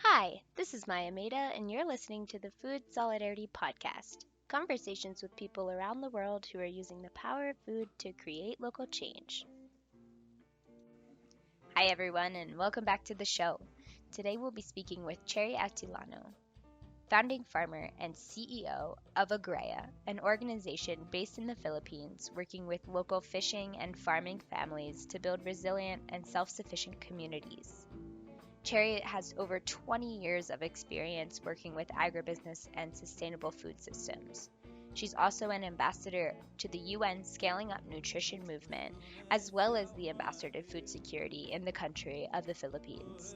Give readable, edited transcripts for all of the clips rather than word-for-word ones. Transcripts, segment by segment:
Hi, this is Maya Maida, and you're listening to the Food Solidarity Podcast, conversations with people around the world who are using the power of food to create local change. Hi, everyone, and welcome back to the show. Today we'll be speaking with Cherrie Atilano, founding farmer and CEO of AGREA, an organization based in the Philippines working with local fishing and farming families to build resilient and self sufficient communities. Cherrie has over 20 years of experience working with agribusiness and sustainable food systems. She's also an ambassador to the UN Scaling Up Nutrition movement, as well as the ambassador to food security in the country of the Philippines.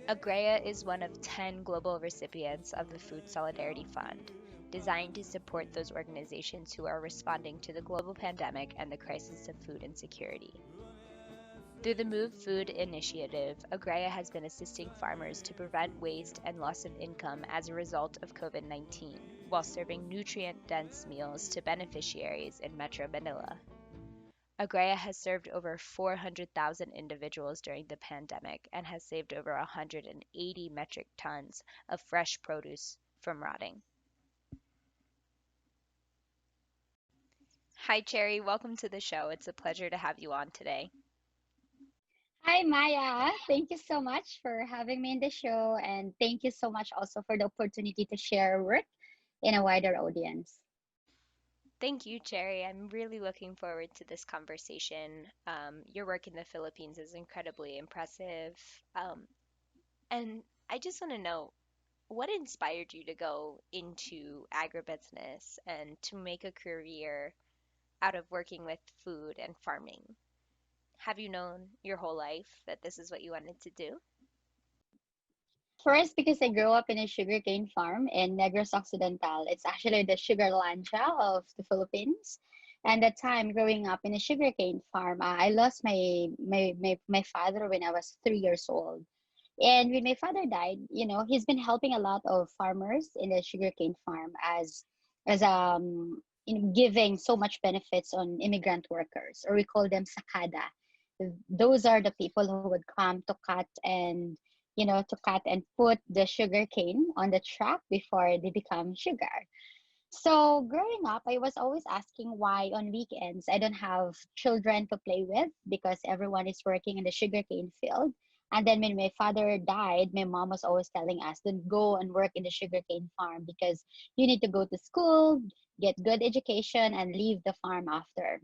AGREA is one of 10 global recipients of the Food Solidarity Fund, designed to support those organizations who are responding to the global pandemic and the crisis of food insecurity. Through the Move Food initiative, AGREA has been assisting farmers to prevent waste and loss of income as a result of COVID 19, while serving nutrient dense meals to beneficiaries in Metro Manila. AGREA has served over 400,000 individuals during the pandemic and has saved over 180 metric tons of fresh produce from rotting. Hi, Cherrie. Welcome to the show. It's a pleasure to have you on today. Hi, Maya. Thank you so much for having me in the show. And thank you so much also for the opportunity to share work in a wider audience. Thank you, Cherry. I'm really looking forward to this conversation. Your work in the Philippines is incredibly impressive. And I just want to know what inspired you to go into agribusiness and to make a career out of working with food and farming? Have you known your whole life that this is what you wanted to do? First, because I grew up in a sugarcane farm in Negros Occidental. It's actually the sugar lancha of the Philippines. And that time growing up in a sugarcane farm, I lost my father when I was 3 years old. And when my father died, he's been helping a lot of farmers in the sugarcane farm as giving so much benefits on immigrant workers, or we call them sakada. Those are the people who would come to cut and put the sugar cane on the track before they become sugar. So growing up, I was always asking why on weekends I don't have children to play with because everyone is working in the sugarcane field. And then when my father died, my mom was always telling us to go and work in the sugarcane farm because you need to go to school, get good education, and leave the farm after.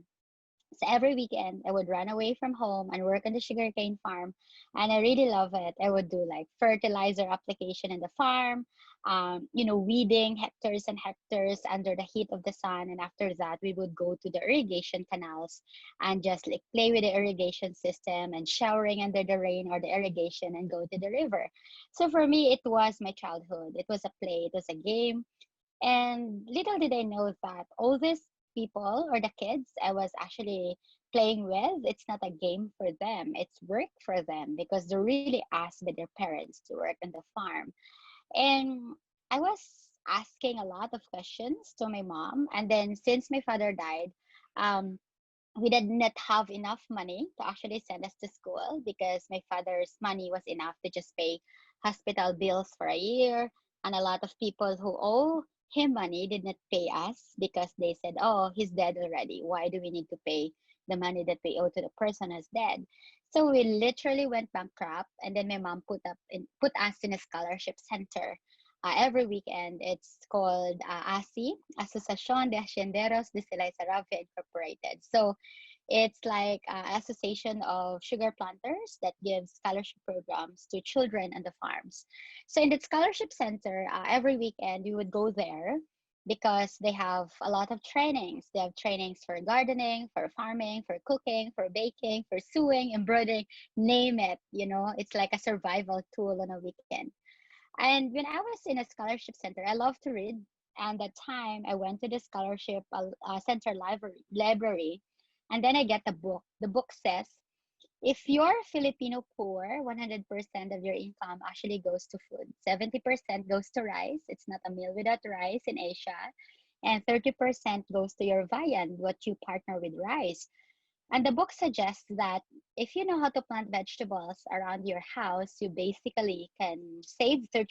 So every weekend, I would run away from home and work on the sugarcane farm, and I really love it. I would do like fertilizer application in the farm, weeding hectares and hectares under the heat of the sun. And after that, we would go to the irrigation canals and just like play with the irrigation system and showering under the rain or the irrigation and go to the river. So for me, it was my childhood. It was a play. It was a game, and little did I know that all these people or the kids I was actually playing with, it's not a game for them, it's work for them because they're really asked by their parents to work on the farm. And I was asking a lot of questions to my mom. And then since my father died, um, we did not have enough money to actually send us to school because my father's money was enough to just pay hospital bills for a year. And a lot of people who owe him money did not pay us because they said, oh, he's dead already. Why do we need to pay the money that we owe to the person who's dead? So we literally went bankrupt. And then my mom put us in a scholarship center. Every weekend, it's called ASI, Asociación de Hacienderos de Silay Saravia Incorporated. So it's like an association of sugar planters that gives scholarship programs to children on the farms. So in the scholarship center, every weekend we would go there because they have a lot of trainings. They have trainings for gardening, for farming, for cooking, for baking, for sewing, embroidering, name it. It's like a survival tool on a weekend. And when I was in a scholarship center, I love to read. And that time I went to the scholarship center library, and then I get a book. The book says, if you're Filipino poor, 100% of your income actually goes to food. 70% goes to rice. It's not a meal without rice in Asia. And 30% goes to your viand, what you partner with rice. And the book suggests that if you know how to plant vegetables around your house, you basically can save 30%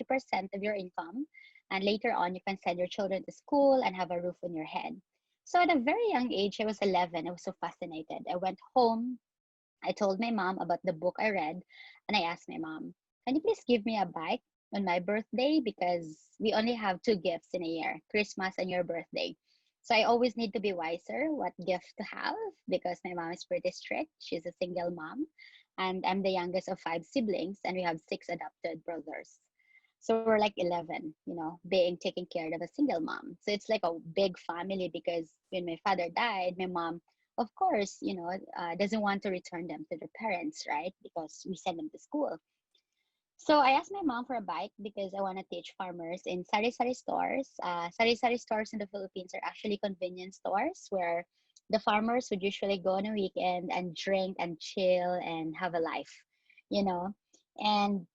of your income. And later on, you can send your children to school and have a roof on your head. So at a very young age, I was 11, I was so fascinated. I went home, I told my mom about the book I read, and I asked my mom, can you please give me a bike on my birthday? Because we only have two gifts in a year, Christmas and your birthday. So I always need to be wiser what gift to have because my mom is pretty strict. She's a single mom, and I'm the youngest of five siblings, and we have six adopted brothers. So we're like 11, being taken care of a single mom. So it's like a big family because when my father died, my mom, of course, doesn't want to return them to their parents, right? Because we send them to school. So I asked my mom for a bike because I want to teach farmers in sari-sari stores. Sari-sari stores in the Philippines are actually convenience stores where the farmers would usually go on a weekend and drink and chill and have a life, you know. And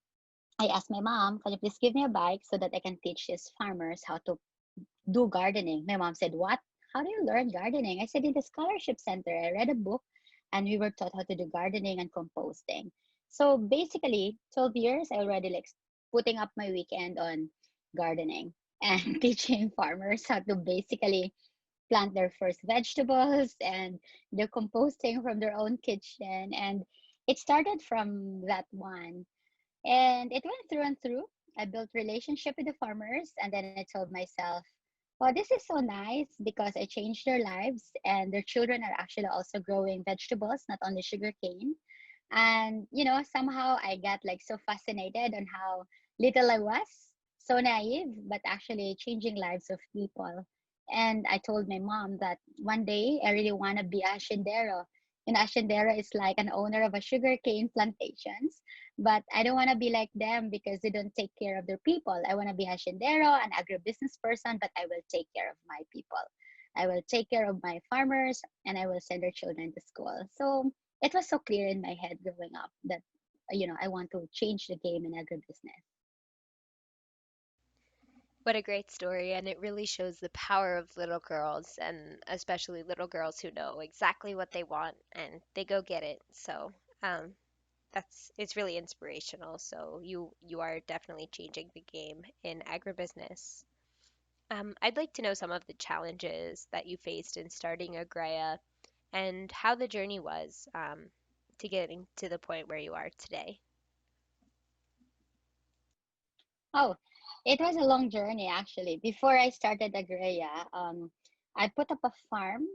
I asked my mom, can you please give me a bike so that I can teach these farmers how to do gardening? My mom said, what? How do you learn gardening? I said, in the scholarship center, I read a book and we were taught how to do gardening and composting. So basically, 12 years, I already like putting up my weekend on gardening and teaching farmers how to basically plant their first vegetables and do composting from their own kitchen. And it started from that one and it went through and through. I built relationship with the farmers and then I told myself, well, this is so nice because I changed their lives and their children are actually also growing vegetables, not only sugarcane. And somehow I got like so fascinated on how little I was, so naive, but actually changing lives of people. And I told my mom that one day I really want to be a hacendero. And hacendero is like an owner of a sugarcane plantations, but I don't want to be like them because they don't take care of their people. I want to be hacendero, an agribusiness person, but I will take care of my people. I will take care of my farmers and I will send their children to school. So it was so clear in my head growing up that I want to change the game in agribusiness. What a great story, and it really shows the power of little girls, and especially little girls who know exactly what they want and they go get it. So, um, that's it's really inspirational. So you are definitely changing the game in agribusiness. I'd like to know some of the challenges that you faced in starting AGREA and how the journey was to getting to the point where you are today. Oh, it was a long journey actually. Before I started Agrea, I put up a farm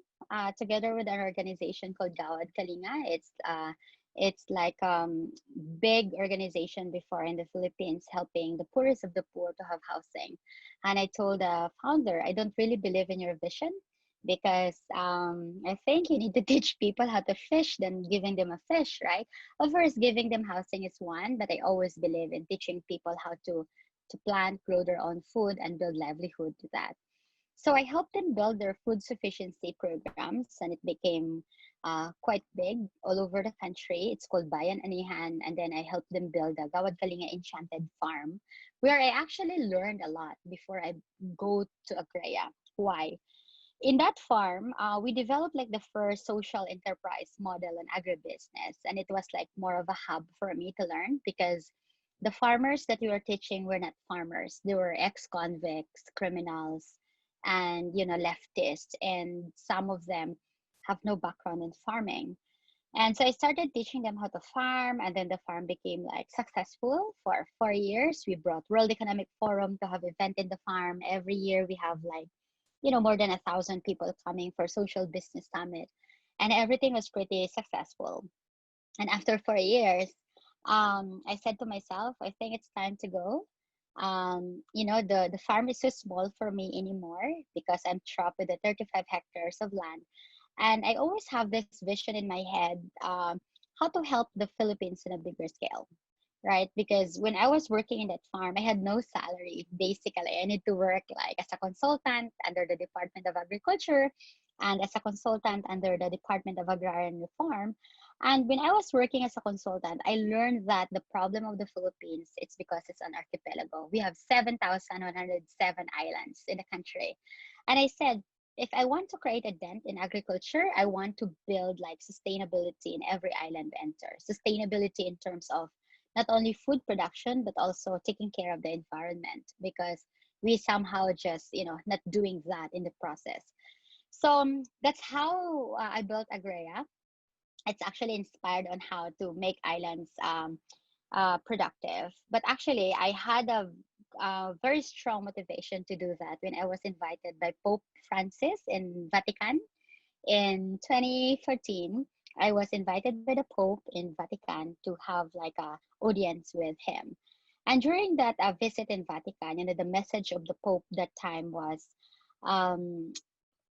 together with an organization called Gawad Kalinga. It's like big organization before in the Philippines, helping the poorest of the poor to have housing. And I told the founder, I don't really believe in your vision because I think you need to teach people how to fish than giving them a fish, right? Of course, giving them housing is one, but I always believe in teaching people how to plant, grow their own food, and build livelihood to that. So I helped them build their food sufficiency programs, and it became quite big all over the country. It's called Bayan Anihan, and then I helped them build a Gawad Kalinga Enchanted Farm, where I actually learned a lot before I go to Agrea. Why? In that farm, we developed like the first social enterprise model in agribusiness, and it was like more of a hub for me to learn because the farmers that we were teaching were not farmers; they were ex-convicts, criminals, and leftists, and some of them have no background in farming. And so I started teaching them how to farm, and then the farm became like successful for 4 years. We brought World Economic Forum to have event in the farm. Every year we have like more than 1,000 people coming for social business summit, and everything was pretty successful. And after 4 years, I said to myself, I think it's time to go. The farm is too small for me anymore because I'm trapped with the 35 hectares of land. And I always have this vision in my head, how to help the Philippines in a bigger scale, right? Because when I was working in that farm, I had no salary. Basically, I need to work like as a consultant under the Department of Agriculture and as a consultant under the Department of Agrarian Reform. And when I was working as a consultant, I learned that the problem of the Philippines, it's because it's an archipelago. We have 7,107 islands in the country. And I said, if I want to create a dent in agriculture, I want to build like sustainability in every island we enter. Sustainability in terms of not only food production, but also taking care of the environment, because we somehow just, not doing that in the process. So that's how I built Agrea. It's actually inspired on how to make islands productive. But actually, I had a very strong motivation to do that when I was invited by Pope Francis in Vatican in 2014. I was invited by the Pope in Vatican to have like a audience with him. And during that visit in Vatican, the message of the Pope that time was, um,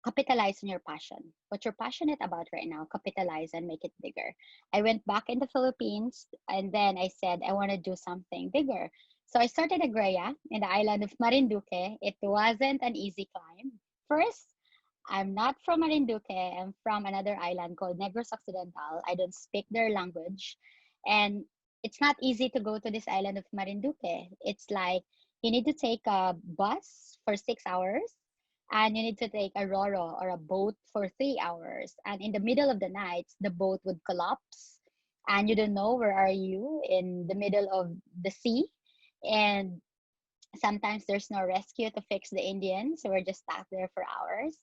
capitalize on your passion. What you're passionate about right now, capitalize and make it bigger. I went back in the Philippines and then I said, I want to do something bigger. So I started Agrea in the island of Marinduque. It wasn't an easy climb. First, I'm not from Marinduque. I'm from another island called Negros Occidental. I don't speak their language. And it's not easy to go to this island of Marinduque. It's like you need to take a bus for 6 hours, and you need to take a roro or a boat for 3 hours. And in the middle of the night, the boat would collapse and you don't know where are you in the middle of the sea. And sometimes there's no rescue to fix the Indians, so we're just stuck there for hours.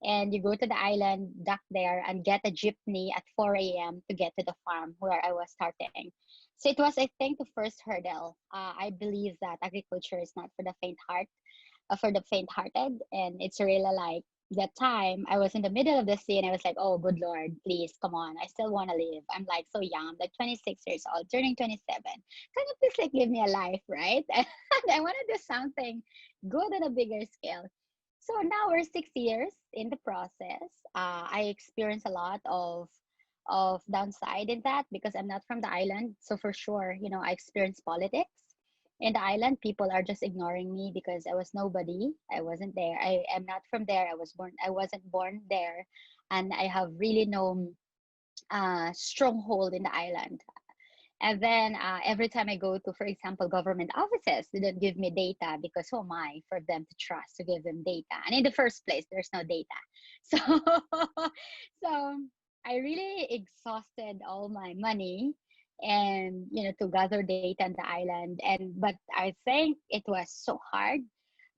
And you go to the island, dock there, and get a jeepney at 4 a.m. to get to the farm where I was starting. So it was, I think, the first hurdle. I believe that agriculture is not for the faint-hearted, and it's really like that time I was in the middle of the sea and I was like, oh, good Lord, please, come on. I still want to live. I'm like so young. I'm like 26 years old, turning 27. Can you please like give me a life, right? And I want to do something good on a bigger scale. So now we're 6 years in the process. I experienced a lot of downside in that because I'm not from the island. So for sure, I experienced politics in the island. People are just ignoring me because I was nobody. I wasn't there. I am not from there. I wasn't born there, and I have really no stronghold in the island. And then every time I go to, for example, government offices, they don't give me data because who am I for them to trust to give them data? And in the first place, there's no data. So, so I really exhausted all my money and to gather data on the island. And but I think it was so hard.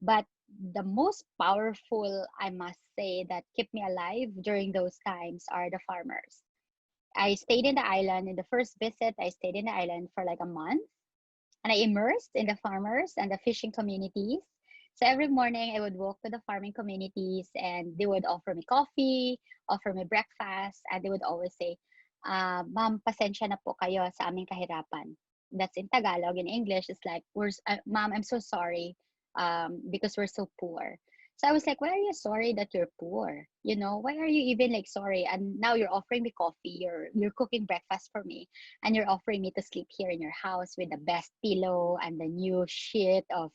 But the most powerful, I must say, that kept me alive during those times are the farmers. I stayed in the island. In the first visit, I stayed in the island for like a month and I immersed in the farmers and the fishing communities. So every morning I would walk to the farming communities and they would offer me coffee, offer me breakfast, and they would always say, Ma'am, pasensya na po kayo sa aming kahirapan. That's in Tagalog. In English, it's like, Ma'am, I'm so sorry because we're so poor. So I was like, why are you sorry that you're poor? Why are you even like sorry? And now you're offering me coffee, you're cooking breakfast for me, and you're offering me to sleep here in your house with the best pillow and the new sheet of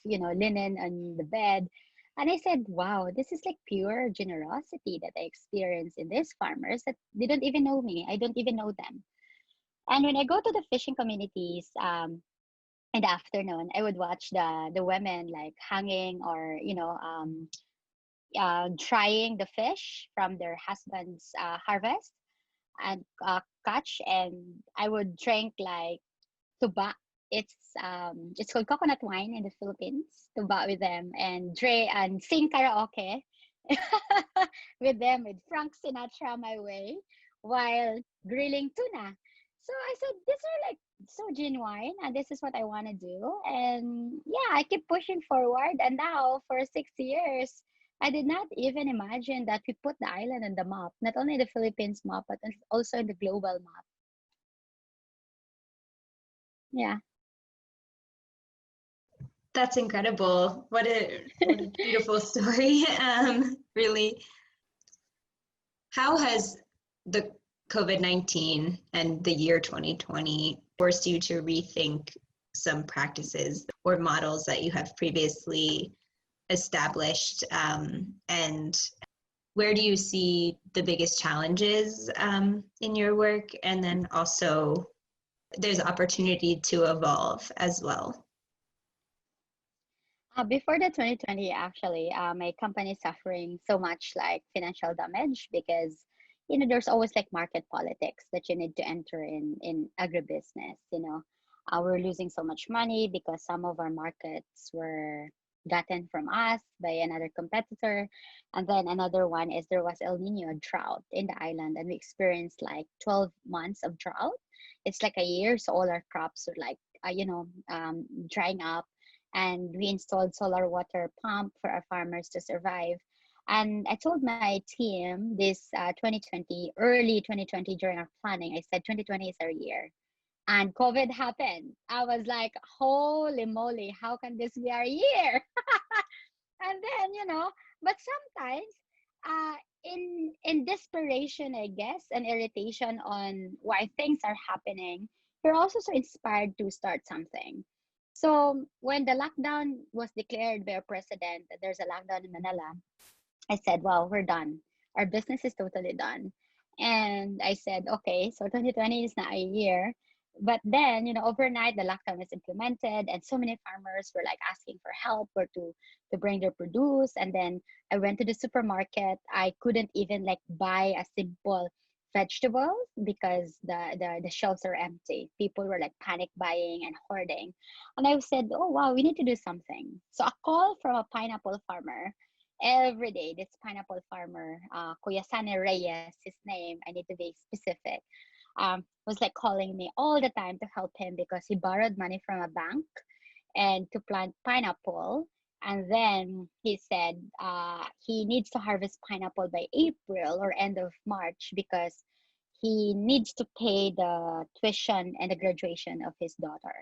linen on the bed. And I said, wow, this is like pure generosity that I experience in these farmers that they don't even know me. I don't even know them. And when I go to the fishing communities, in the afternoon, I would watch the women like hanging or drying the fish from their husband's harvest and catch, and I would drink like tuba. It's called coconut wine in the Philippines. Tuba with them and sing karaoke with them with Frank Sinatra my way while grilling tuna. So I said, these are like so genuine, and this is what I want to do. And yeah, I keep pushing forward. And now for 6 years, I did not even imagine that we put the island on the map, not only the Philippines map, but also in the global map. Yeah. That's incredible. What a beautiful story. Really. How has the COVID-19 and the year 2020 forced you to rethink some practices or models that you have previously established? And where do you see the biggest challenges in your work? And then also there's opportunity to evolve as well. Before the 2020, actually, my company is suffering so much like financial damage because, there's always like market politics that you need to enter in agribusiness. We're losing so much money because some of our markets were gotten from us by another competitor, and then another one is there was El Nino drought in the island, and we experienced like 12 months of drought. It's like a year, so all our crops are like, drying up, and we installed solar water pump for our farmers to survive. And I told my team this 2020, early 2020 during our planning, I said 2020 is our year. And COVID happened. I was like, holy moly, how can this be our year? And then, but sometimes in desperation, I guess, and irritation on why things are happening, you're also so inspired to start something. So when the lockdown was declared by our president that there's a lockdown in Manila, I said, well, we're done. Our business is totally done. And I said, okay, so 2020 is not a year. But then, overnight the lockdown was implemented, and so many farmers were like asking for help or to bring their produce. And then I went to the supermarket. I couldn't even like buy a simple vegetables because the shelves are empty. People were like panic buying and hoarding. And I said, oh wow, we need to do something. So a call from a pineapple farmer every day. This pineapple farmer, Kuya Sane Reyes, his name, I need to be specific, was like calling me all the time to help him because he borrowed money from a bank and to plant pineapple. And then he said he needs to harvest pineapple by April or end of March because he needs to pay the tuition and the graduation of his daughter.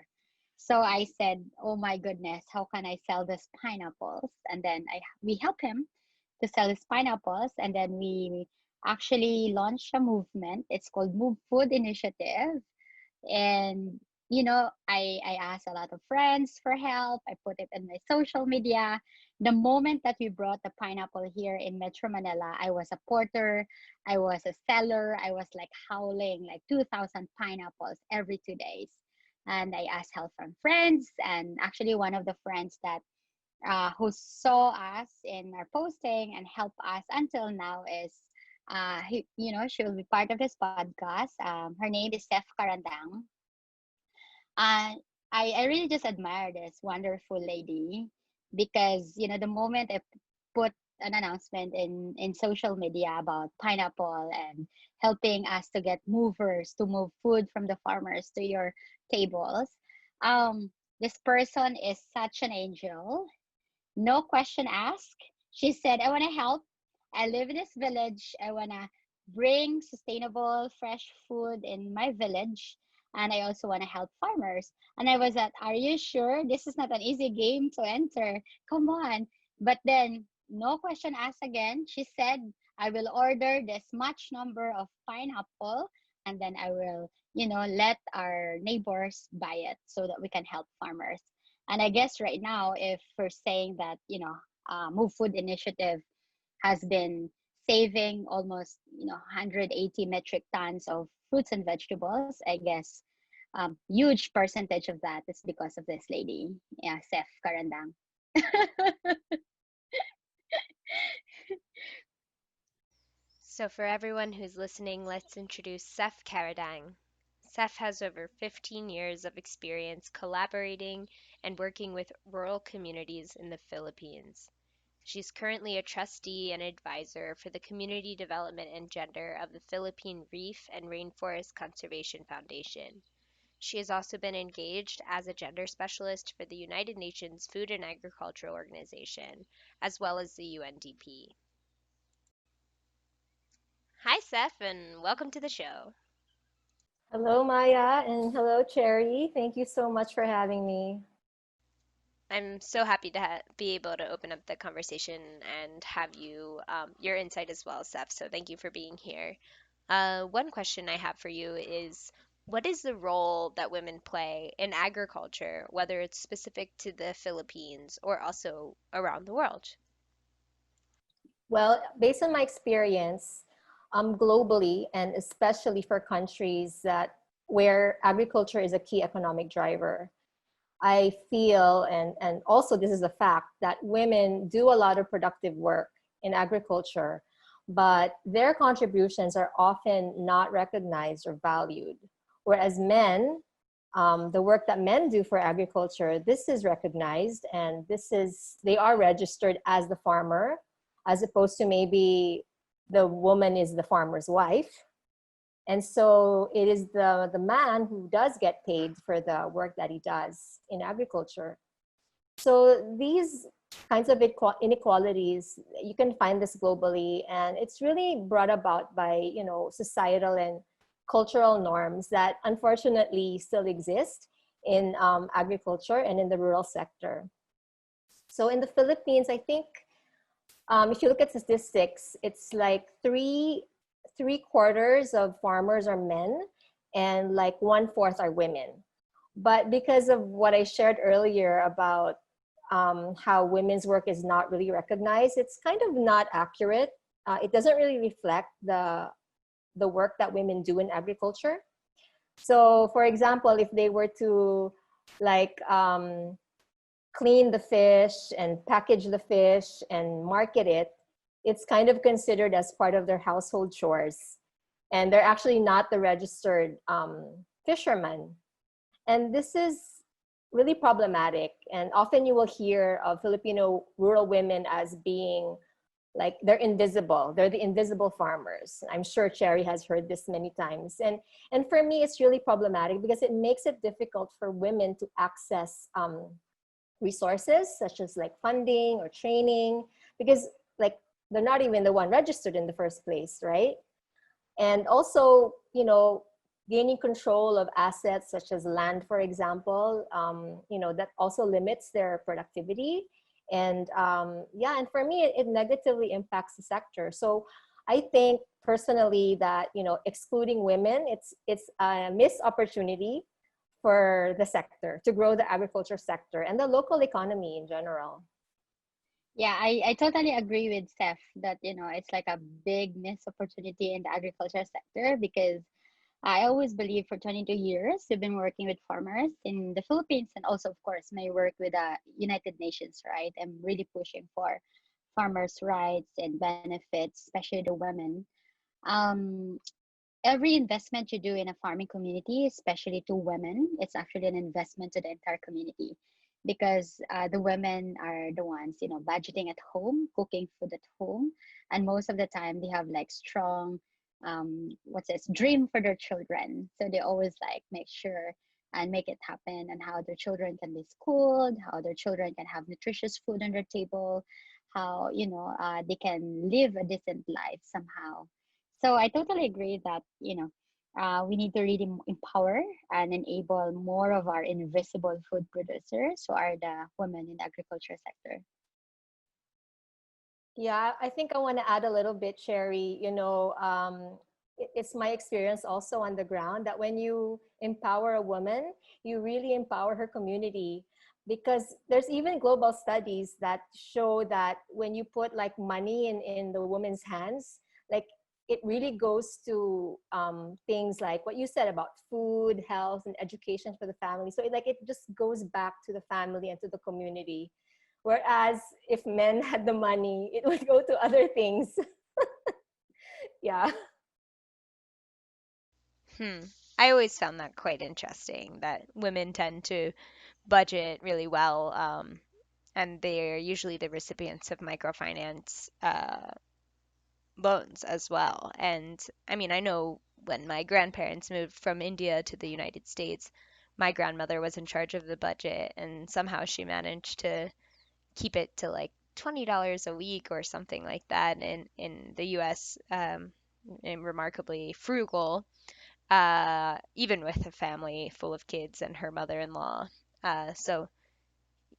So I said, "Oh my goodness, how can I sell these pineapples?" And then we help him to sell his pineapples, and then we actually launched a movement. It's called Move Food Initiative, and I asked a lot of friends for help. I put it in my social media. The moment that we brought the pineapple here in Metro Manila, I was a porter, I was a seller, I was like howling like 2,000 pineapples every 2 days. And I asked help from friends, and actually one of the friends that who saw us in our posting and helped us until now is she will be part of this podcast. Her name is Sef Caradang. uh, I really just admire this wonderful lady because the moment I put an announcement in social media about pineapple and helping us to get movers to move food from the farmers to your tables, this person is such an angel. No question asked. She said, I want to help. I live in this village. I want to bring sustainable, fresh food in my village. And I also want to help farmers. And I was like, are you sure? This is not an easy game to enter. Come on. But then, no question asked again. She said, I will order this much number of pineapple, and then I will, let our neighbors buy it so that we can help farmers. And I guess right now, if we're saying that, Move Food Initiative has been saving almost, 180 metric tons of fruits and vegetables, I guess huge percentage of that is because of this lady, yeah, Sef Caradang. So, for everyone who's listening, let's introduce Sef Caradang. Sef has over 15 years of experience collaborating and working with rural communities in the Philippines. She's currently a trustee and advisor for the Community Development and Gender of the Philippine Reef and Rainforest Conservation Foundation. She has also been engaged as a gender specialist for the United Nations Food and Agriculture Organization, as well as the UNDP. Hi, Seth, and welcome to the show. Hello, Maya, and hello, Cherry. Thank you so much for having me. I'm so happy to be able to open up the conversation and have you your insight as well, Seth. So thank you for being here. One question I have for you is, what is the role that women play in agriculture, whether it's specific to the Philippines or also around the world? Well, based on my experience, globally, and especially for countries that where agriculture is a key economic driver, I feel, and also this is a fact, that women do a lot of productive work in agriculture, but their contributions are often not recognized or valued. Whereas men, the work that men do for agriculture, this is recognized, and they are registered as the farmer, as opposed to maybe the woman is the farmer's wife. And so it is the man who does get paid for the work that he does in agriculture. So these kinds of inequalities, you can find this globally, and it's really brought about by, societal and cultural norms that unfortunately still exist in agriculture and in the rural sector. So in the Philippines, I think if you look at statistics, it's like three quarters of farmers are men, and like one-fourth are women. But because of what I shared earlier about how women's work is not really recognized, it's kind of not accurate. It doesn't really reflect the work that women do in agriculture. So, for example, if they were to like clean the fish and package the fish and market it, it's kind of considered as part of their household chores. And they're actually not the registered fishermen. And this is really problematic. And often you will hear of Filipino rural women as being like they're invisible. They're the invisible farmers. I'm sure Cherry has heard this many times. And for me, it's really problematic because it makes it difficult for women to access resources such as like funding or training, because like they're not even the one registered in the first place, right? And also, gaining control of assets such as land, for example, that also limits their productivity. And and for me, it negatively impacts the sector. So I think personally that, excluding women, it's a missed opportunity for the sector to grow the agriculture sector and the local economy in general. Yeah, I totally agree with Seth that, it's like a big missed opportunity in the agriculture sector, because I always believe for 22 years we've been working with farmers in the Philippines, and also, of course, my work with the United Nations, right? I'm really pushing for farmers' rights and benefits, especially the women. Um, every investment you do in a farming community, especially to women, it's actually an investment to the entire community, because the women are the ones, budgeting at home, cooking food at home, and most of the time they have like strong, what's this, dream for their children. So they always like make sure and make it happen, and how their children can be schooled, how their children can have nutritious food on their table, how they can live a decent life somehow. So I totally agree that, we need to really empower and enable more of our invisible food producers, who are the women in the agriculture sector. Yeah, I think I want to add a little bit, Cherry. It's my experience also on the ground that when you empower a woman, you really empower her community, because there's even global studies that show that when you put like money in the woman's hands, like it really goes to things like what you said about food, health, and education for the family. So it just goes back to the family and to the community. Whereas if men had the money, it would go to other things. Yeah. Hmm. I always found that quite interesting that women tend to budget really well, and they're usually the recipients of microfinance loans as well. And I mean, I know when my grandparents moved from India to the United States, my grandmother was in charge of the budget, and somehow she managed to keep it to like $20 a week or something like that. In the US, and remarkably frugal, even with a family full of kids and her mother-in-law. So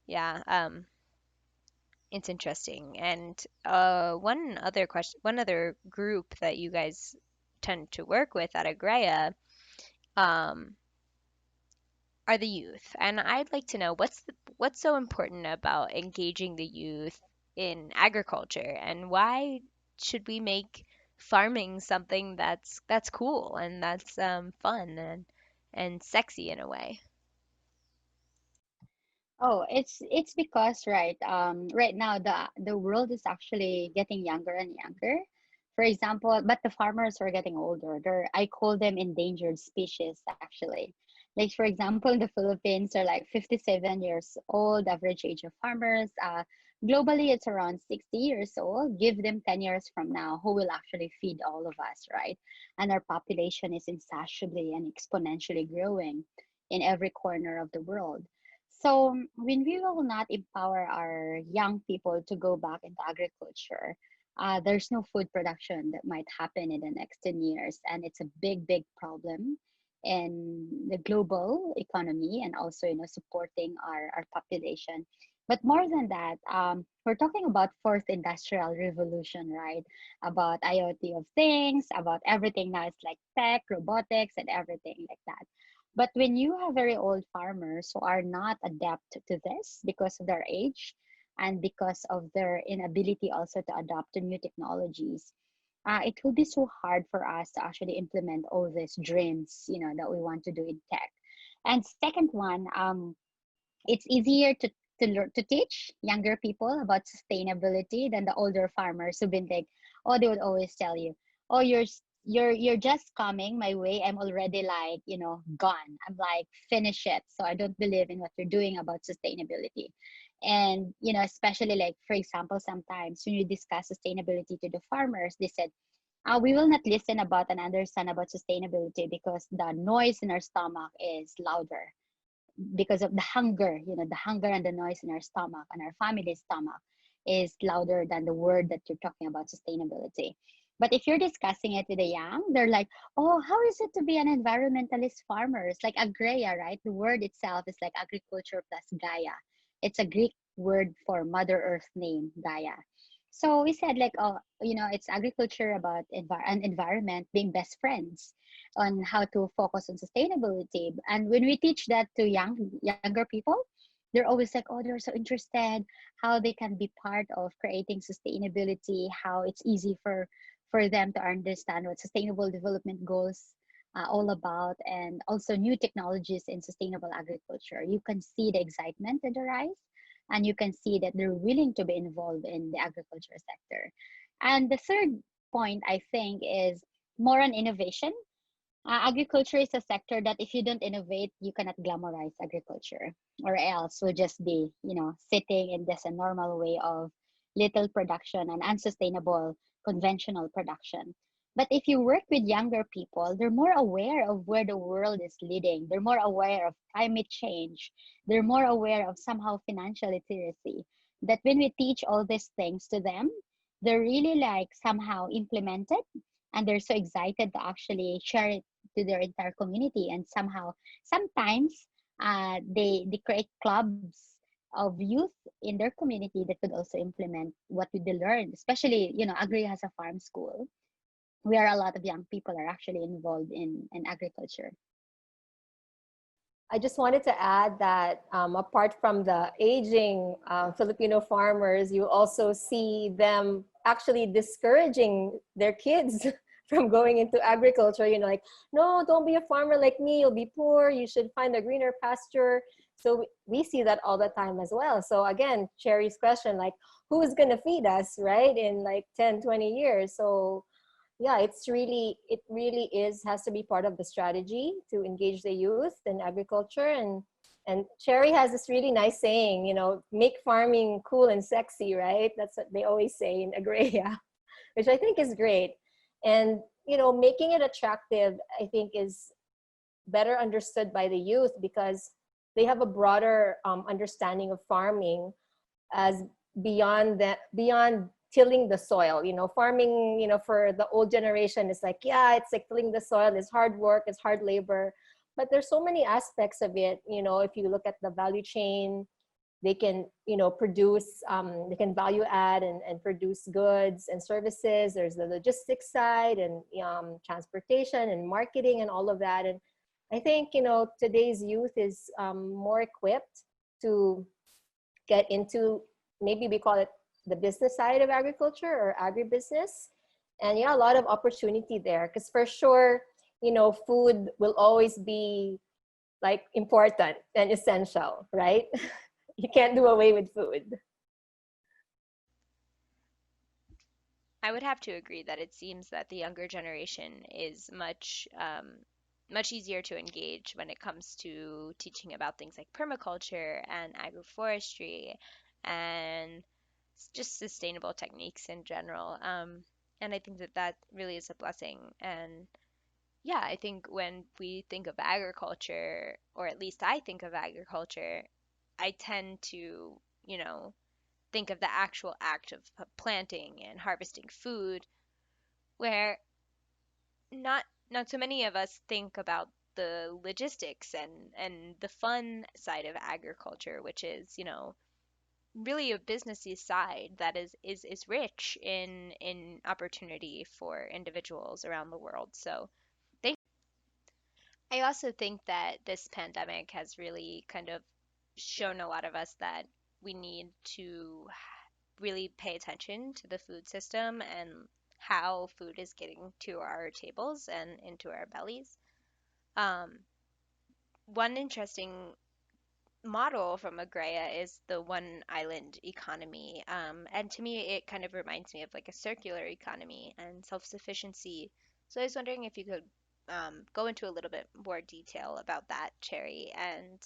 yeah, it's interesting. And one other group that you guys tend to work with at AGREA, um, are the youth. And I'd like to know what's so important about engaging the youth in agriculture, and why should we make farming something that's cool and that's fun and sexy in a way? Oh, it's because right now the world is actually getting younger and younger. For example, but the farmers are getting older. I call them endangered species actually. Like for example, in the Philippines are like 57 years old average age of farmers. Globally it's around 60 years old. Give them 10 years from now, who will actually feed all of us, right? And our population is insatiably and exponentially growing in every corner of the world. So when we will not empower our young people to go back into agriculture, there's no food production that might happen in the next 10 years. And it's a big, big problem in the global economy and also, supporting our population. But more than that, we're talking about fourth industrial revolution, right? About IoT of things, about everything now. It's like tech, robotics, and everything like that. But when you have very old farmers who are not adept to this because of their age and because of their inability also to adapt to new technologies, it will be so hard for us to actually implement all these dreams, that we want to do in tech. And second one, it's easier to teach younger people about sustainability than the older farmers who've been like, oh, they would always tell you, oh, you're just coming my way. I'm already like, gone. I'm like, finish it. So I don't believe in what you're doing about sustainability. And especially like for example, sometimes when you discuss sustainability to the farmers, they said, we will not listen about and understand about sustainability because the noise in our stomach is louder because of the hunger, the hunger and the noise in our stomach and our family's stomach is louder than the word that you're talking about sustainability. But if you're discussing it with the young, they're like, oh, how is it to be an environmentalist farmer? It's like agreia, right? The word itself is like agriculture plus Gaia. It's a Greek word for Mother Earth name, Gaia. So we said like, oh, it's agriculture about an environment being best friends on how to focus on sustainability. And when we teach that to younger people, they're always like, oh, they're so interested how they can be part of creating sustainability, how it's easy for them to understand what sustainable development goals all about, and also new technologies in sustainable agriculture. You can see the excitement in their eyes, and you can see that they're willing to be involved in the agriculture sector. And the third point, I think, is more on innovation. Agriculture is a sector that if you don't innovate, you cannot glamorize agriculture, or else we'll just be, sitting in this a normal way of little production and unsustainable conventional production. But if you work with younger people, they're more aware of where the world is leading. They're more aware of climate change. They're more aware of somehow financial literacy. That when we teach all these things to them, they're really like somehow implemented, and they're so excited to actually share it to their entire community. And somehow sometimes they create clubs of youth in their community that could also implement what they learned, especially AGREA has a farm school where a lot of young people are actually involved in agriculture. I just wanted to add that apart from the aging Filipino farmers, you also see them actually discouraging their kids from going into agriculture. Like, no, don't be a farmer like me. You'll be poor. You should find a greener pasture. So we see that all the time as well. So again, Cherrie's question, like, who is going to feed us, right, in like 10, 20 years? So yeah, it really has to be part of the strategy to engage the youth in agriculture. And Cherrie has this really nice saying, make farming cool and sexy, right? That's what they always say in AGREA, which I think is great. And making it attractive, I think, is better understood by the youth because they have a broader understanding of farming as beyond tilling the soil. Farming, for the old generation is like, yeah, it's like tilling the soil, it's hard work, it's hard labor, but there's so many aspects of it. If you look at the value chain, they can produce, they can value add and produce goods and services. There's the logistics side and transportation and marketing and all of that. And I think today's youth is more equipped to get into, maybe we call it the business side of agriculture or agribusiness. And yeah, a lot of opportunity there, because for sure, food will always be like important and essential, right? You can't do away with food. I would have to agree that it seems that the younger generation is much easier to engage when it comes to teaching about things like permaculture and agroforestry and just sustainable techniques in general. And I think that that really is a blessing. And yeah, I think when we think of agriculture, or at least I think of agriculture, I tend to, you know, think of the actual act of planting and harvesting food, where not so many of us think about the logistics and the fun side of agriculture, which is, really a businessy side that is rich in opportunity for individuals around the world. So I also think that this pandemic has really kind of shown a lot of us that we need to really pay attention to the food system and how food is getting to our tables and into our bellies. Um, One interesting model from AGREA is the one island economy. And to me, it kind of reminds me of like a circular economy and self-sufficiency. So I was wondering if you could go into a little bit more detail about that, Cherry, and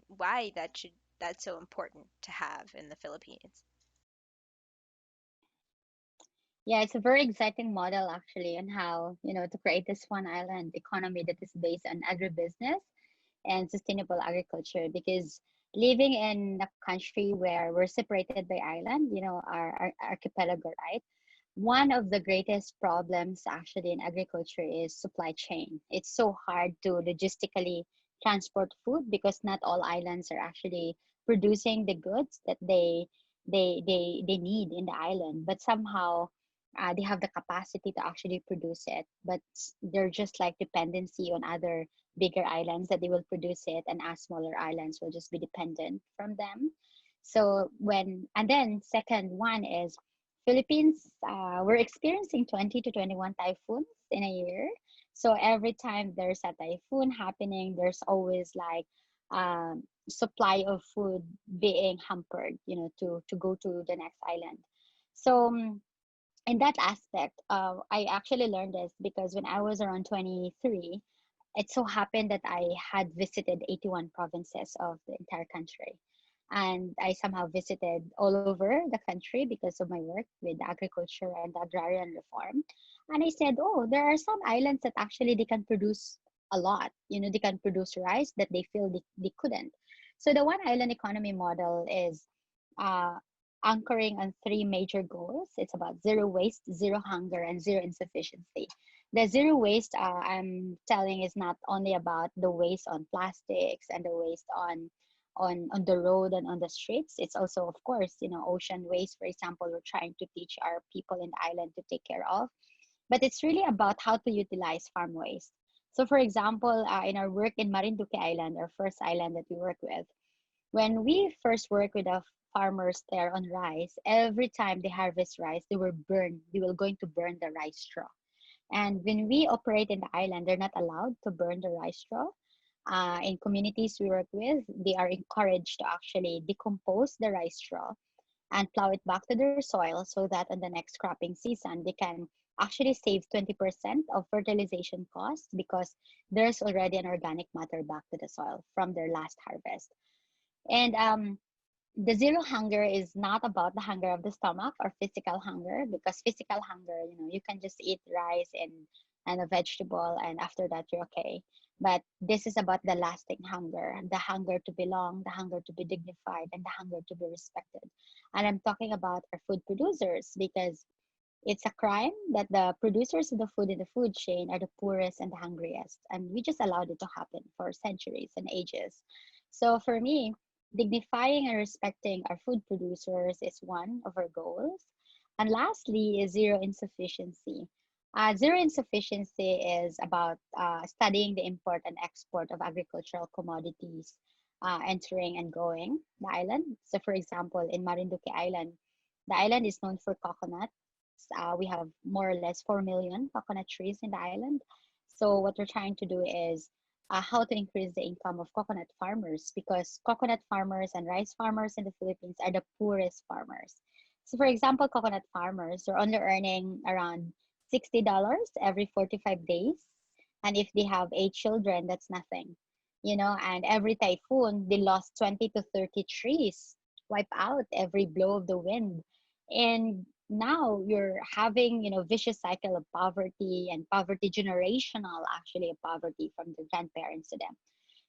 why that's so important to have in the Philippines. Yeah, it's a very exciting model actually on how, to create this one island economy that is based on agribusiness and sustainable agriculture. Because living in a country where we're separated by island, our archipelago, right? One of the greatest problems actually in agriculture is supply chain. It's so hard to logistically transport food because not all islands are actually producing the goods that they need in the island, but somehow they have the capacity to actually produce it, but they're just like dependency on other bigger islands that they will produce it, and us smaller islands will just be dependent from them. So when and then second one is Philippines, we're experiencing 20 to 21 typhoons in a year. So every time there's a typhoon happening, there's always like supply of food being hampered, to go to the next island. So in that aspect, I actually learned this because when I was around 23, it so happened that I had visited 81 provinces of the entire country. And I somehow visited all over the country because of my work with agriculture and agrarian reform. And I said, oh, there are some islands that actually they can produce a lot. They can produce rice that they feel they couldn't. So the one island economy model is uh, anchoring on three major goals. It's about zero waste, zero hunger, and zero insufficiency. The zero waste I'm telling is not only about the waste on plastics and the waste on the road and on the streets. It's also, of course, ocean waste, for example, we're trying to teach our people in the island to take care of. But it's really about how to utilize farm waste. So, for example, in our work in Marinduque Island, our first island that we work with, when we first worked with the farmers there on rice, every time they harvest rice, they were going to burn the rice straw. And when we operate in the island, they're not allowed to burn the rice straw. In communities we work with, they are encouraged to actually decompose the rice straw and plow it back to their soil so that on the next cropping season, they can actually save 20% of fertilization costs because there's already an organic matter back to the soil from their last harvest. And the zero hunger is not about the hunger of the stomach or physical hunger, because physical hunger, you can just eat rice and a vegetable, and after that you're okay. But this is about the lasting hunger, the hunger to belong, the hunger to be dignified, and the hunger to be respected. And I'm talking about our food producers, because it's a crime that the producers of the food in the food chain are the poorest and the hungriest, and we just allowed it to happen for centuries and ages. So for me, dignifying and respecting our food producers is one of our goals. And lastly is zero insufficiency. Zero insufficiency is about studying the import and export of agricultural commodities entering and going the island. So, for example, in Marinduque Island, the island is known for coconut. We have more or less 4 million coconut trees in the island. So, what we're trying to do is how to increase the income of coconut farmers, because coconut farmers and rice farmers in the Philippines are the poorest farmers. So, for example, coconut farmers are only earning around $60 every 45 days. And if they have 8 children, that's nothing, and every typhoon, they lost 20 to 30 trees, wipe out every blow of the wind. And now you're having, vicious cycle of poverty, and poverty generational, actually, of poverty from the grandparents to them.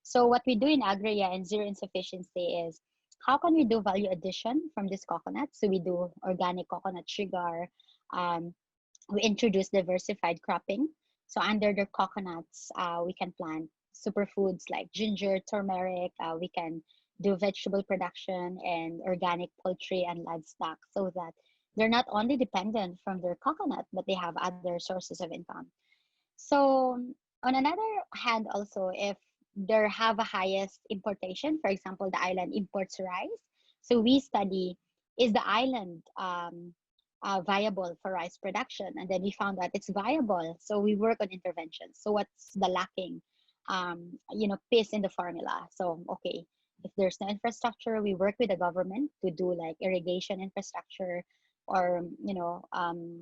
So what we do in AGREA and zero insufficiency is, how can we do value addition from this coconut? So we do organic coconut sugar. um, we introduce diversified cropping. So under the coconuts, we can plant superfoods like ginger, turmeric. We can do vegetable production and organic poultry and livestock, so that they're not only dependent from their coconut, but they have other sources of income. So on another hand, also, if they have a highest importation, for example, the island imports rice. So we study, is the island viable for rice production? And then we found that it's viable. So we work on interventions. So what's the lacking, piece in the formula? So, okay, if there's no infrastructure, we work with the government to do like irrigation infrastructure, or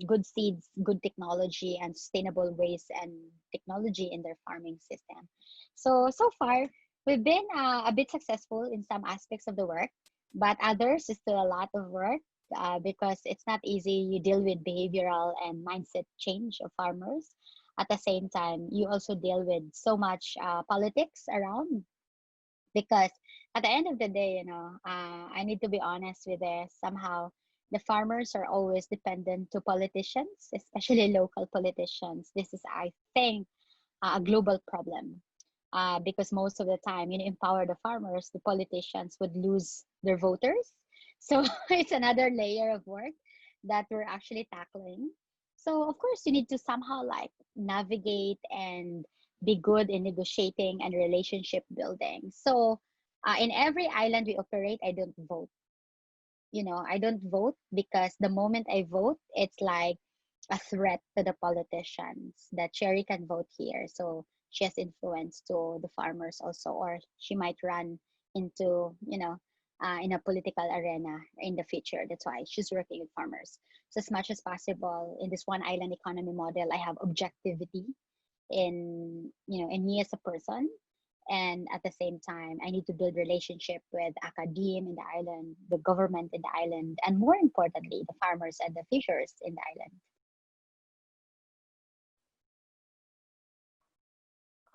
good seeds, good technology, and sustainable waste and technology in their farming system. So far, we've been a bit successful in some aspects of the work, but others is still a lot of work, because it's not easy. You deal with behavioral and mindset change of farmers. At the same time, you also deal with so much politics around, because at the end of the day, I need to be honest with this. Somehow, the farmers are always dependent to politicians, especially local politicians. This is, I think, a global problem, because most of the time, empower the farmers, the politicians would lose their voters. So it's another layer of work that we're actually tackling. So of course, you need to somehow like navigate and be good in negotiating and relationship building. So in every island we operate, I don't vote. I don't vote, because the moment I vote, it's like a threat to the politicians that Cherry can vote here. So she has influence to the farmers also, or she might run into, in a political arena in the future. That's why she's working with farmers. So as much as possible in this one island economy model, I have objectivity in me as a person, and at the same time I need to build relationship with academia in the island, the government in the island, and more importantly the farmers and the fishers in the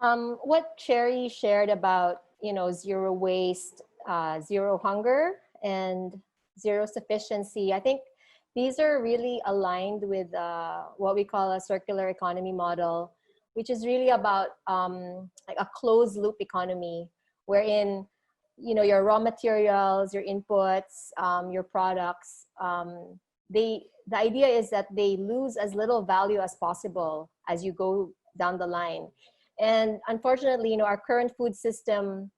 island. What Cherry shared about, zero waste, zero hunger, and zero sufficiency, I think these are really aligned with what we call a circular economy model, which is really about like a closed loop economy, wherein your raw materials, your inputs, your products, the idea is that they lose as little value as possible as you go down the line. And unfortunately, our current food system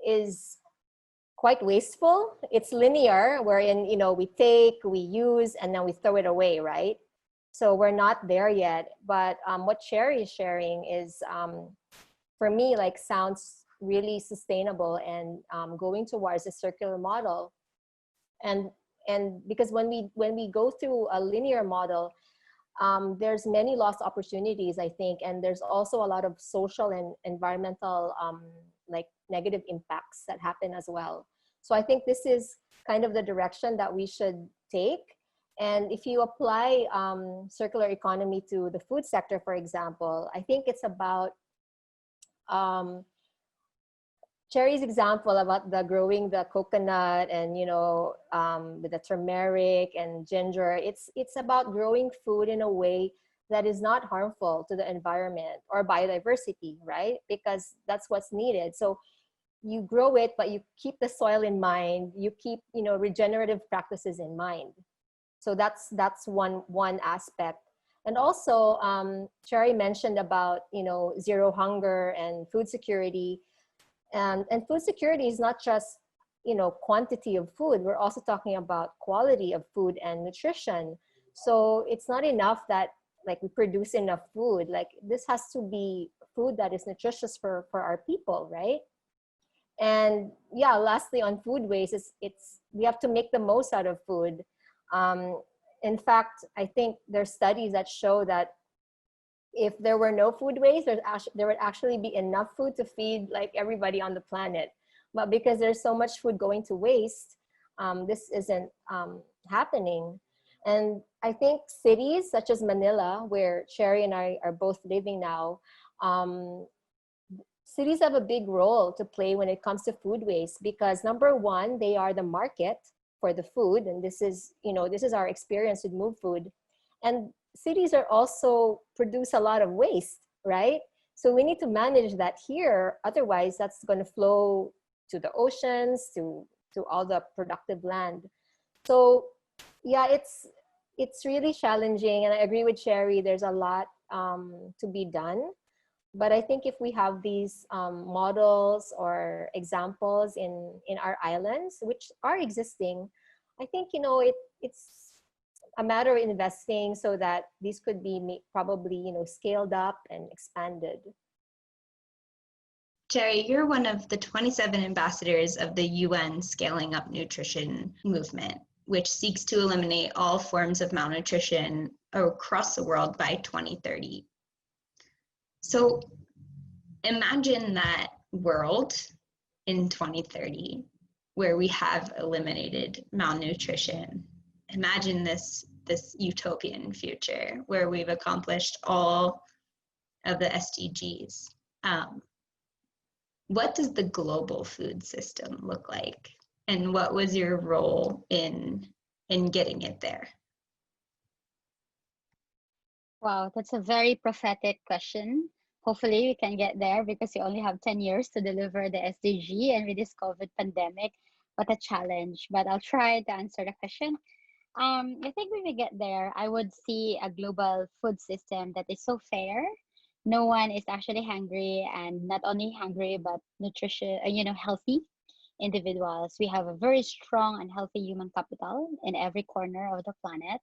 is quite wasteful. It's linear, wherein we take, we use, and then we throw it away, right? So we're not there yet. But what Cherry is sharing is, for me, like sounds really sustainable, and going towards a circular model. And because when we go through a linear model, there's many lost opportunities, I think, and there's also a lot of social and environmental like negative impacts that happen as well. So I think this is kind of the direction that we should take. And if you apply circular economy to the food sector, for example, I think it's about Cherry's example about the growing the coconut and with the turmeric and ginger. It's about growing food in a way that is not harmful to the environment or biodiversity, right? Because that's what's needed. So you grow it, but you keep the soil in mind. You keep regenerative practices in mind. So that's one aspect. And also, Cherry mentioned about zero hunger and food security. And food security is not just quantity of food. We're also talking about quality of food and nutrition. So it's not enough that like we produce enough food. Like this has to be food that is nutritious for our people, right? And yeah, lastly, on food waste, it's we have to make the most out of food. Um, in fact, I think there's studies that show that if there were no food waste, there would actually be enough food to feed like everybody on the planet. But because there's so much food going to waste, this isn't happening. And I think cities such as Manila, where Cherrie and I are both living now, cities have a big role to play when it comes to food waste, because number one, they are the market for the food. And this is, this is our experience with Move Food. And cities are also produce a lot of waste, right? So we need to manage that here. Otherwise, that's going to flow to the oceans, to all the productive land. So yeah, it's really challenging. And I agree with Cherrie, there's a lot to be done. But I think if we have these models or examples in our islands, which are existing, I think, it's a matter of investing so that these could be probably, scaled up and expanded. Cherrie, you're one of the 27 ambassadors of the UN Scaling Up Nutrition movement, which seeks to eliminate all forms of malnutrition across the world by 2030. So imagine that world in 2030 where we have eliminated malnutrition. Imagine this utopian future where we've accomplished all of the SDGs. What does the global food system look like? And what was your role in getting it there? Wow, that's a very prophetic question. Hopefully we can get there, because we only have 10 years to deliver the SDG, and with this COVID pandemic, what a challenge. But I'll try to answer the question. I think when we get there, I would see a global food system that is so fair. No one is actually hungry, and not only hungry, but nutrition, healthy individuals. We have a very strong and healthy human capital in every corner of the planet.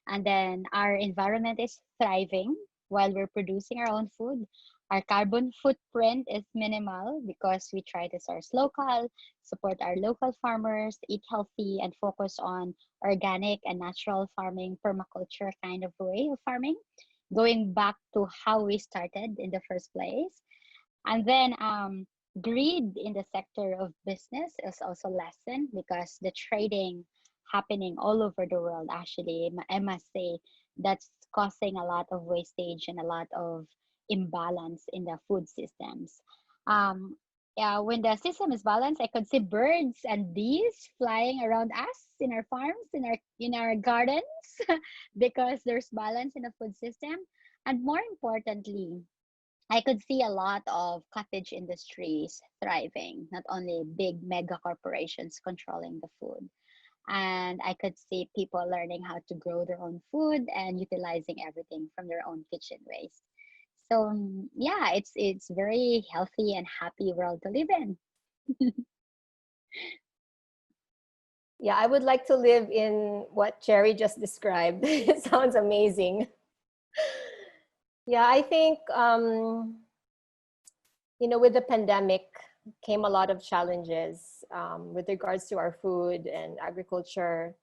And then our environment is thriving while we're producing our own food. Our carbon footprint is minimal because we try to source local, support our local farmers, eat healthy, and focus on organic and natural farming, permaculture kind of way of farming, going back to how we started in the first place. And then greed in the sector of business is also lessened, because the trading happening all over the world, actually, I must say, that's causing a lot of wastage and a lot of imbalance in the food systems. Yeah, when the system is balanced, I could see birds and bees flying around us in our farms, in our gardens, because there's balance in the food system. And more importantly, I could see a lot of cottage industries thriving, not only big mega corporations controlling the food. And I could see people learning how to grow their own food and utilizing everything from their own kitchen waste. So yeah, it's very healthy and happy world to live in. Yeah, I would like to live in what Cherrie just described. It sounds amazing. Yeah, I think, with the pandemic came a lot of challenges with regards to our food and agriculture.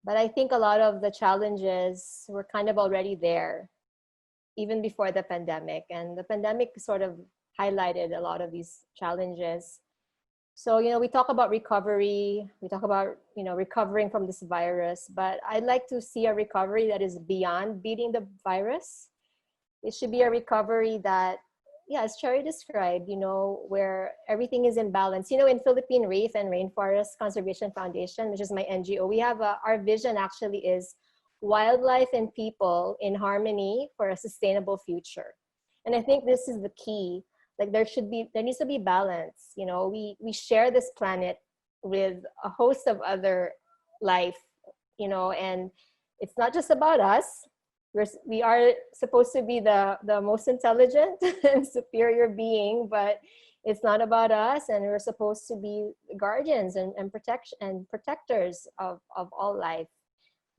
But I think a lot of the challenges were kind of already there, even before the pandemic. And the pandemic sort of highlighted a lot of these challenges. So, we talk about recovery, we talk about, recovering from this virus, but I'd like to see a recovery that is beyond beating the virus. It should be a recovery that, yeah, as Cherrie described, where everything is in balance. In Philippine Reef and Rainforest Conservation Foundation, which is my NGO, we have our vision actually is wildlife and people in harmony for a sustainable future. And I think this is the key. Like there needs to be balance. We share this planet with a host of other life, and it's not just about us. We are supposed to be the most intelligent and superior being, but it's not about us, and we're supposed to be guardians and protectors of all life.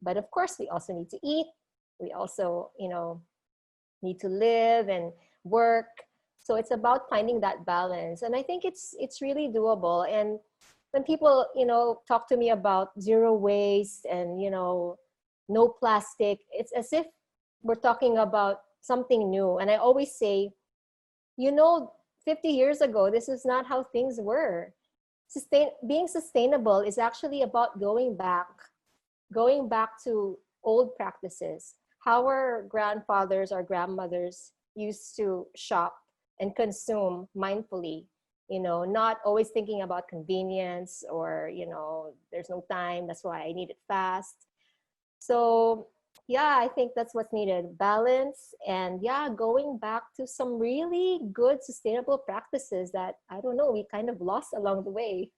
But of course, we also need to eat. We also, need to live and work. So it's about finding that balance. And I think it's really doable. And when people, talk to me about zero waste and, no plastic, it's as if we're talking about something new. And I always say, 50 years ago, this is not how things were. Being sustainable is actually about going back to old practices, how our grandfathers, our grandmothers used to shop and consume mindfully, not always thinking about convenience or, there's no time, that's why I need it fast. So yeah, I think that's what's needed, balance, and yeah, going back to some really good sustainable practices that, I don't know, we kind of lost along the way.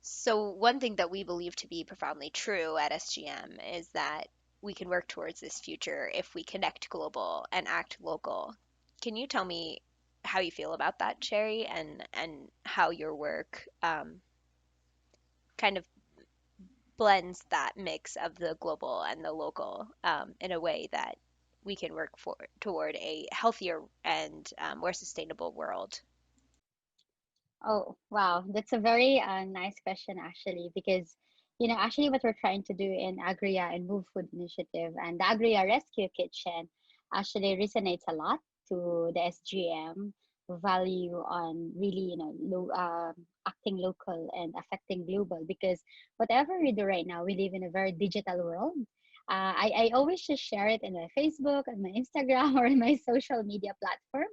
So, one thing that we believe to be profoundly true at SGM is that we can work towards this future if we connect global and act local. Can you tell me how you feel about that, Cherry, and how your work kind of blends that mix of the global and the local in a way that we can work toward a healthier and more sustainable world? Oh, wow. That's a very nice question, actually, because, actually what we're trying to do in AGREA and Move Food Initiative and the AGREA Rescue Kitchen actually resonates a lot to the SGM value on really, acting local and affecting global, because whatever we do right now, we live in a very digital world. I always just share it in my Facebook, on my Instagram, or in my social media platform.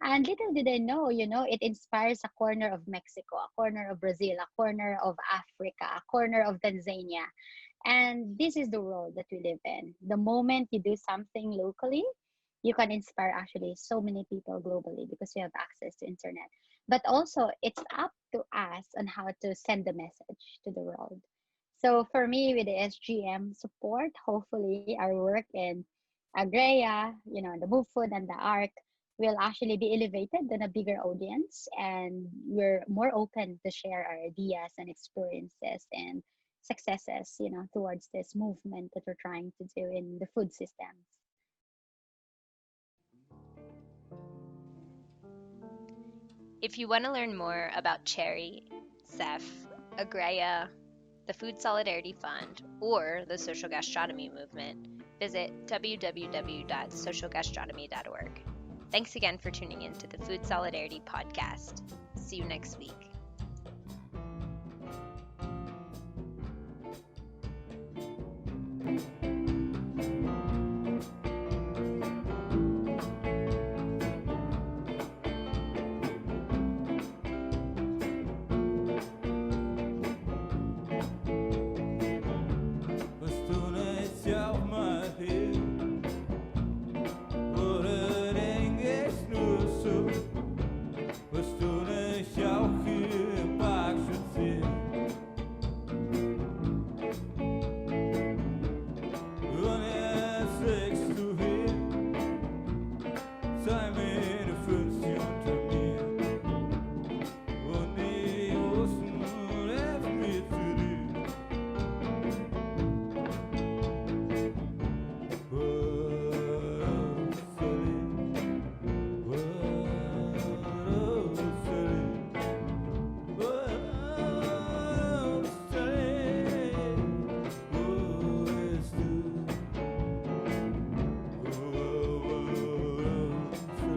And little did I know, it inspires a corner of Mexico, a corner of Brazil, a corner of Africa, a corner of Tanzania. And this is the world that we live in. The moment you do something locally, you can inspire actually so many people globally because you have access to internet. But also it's up to us on how to send the message to the world. So for me, with the SGM support, hopefully our work in Agrea, the Move Food and the ARC will actually be elevated on a bigger audience, and we're more open to share our ideas and experiences and successes, towards this movement that we're trying to do in the food systems. If you want to learn more about Cherry, Sef, Agrea, the Food Solidarity Fund, or the social gastronomy movement, visit www.socialgastronomy.org. Thanks again for tuning in to the Food Solidarity Podcast. See you next week. Time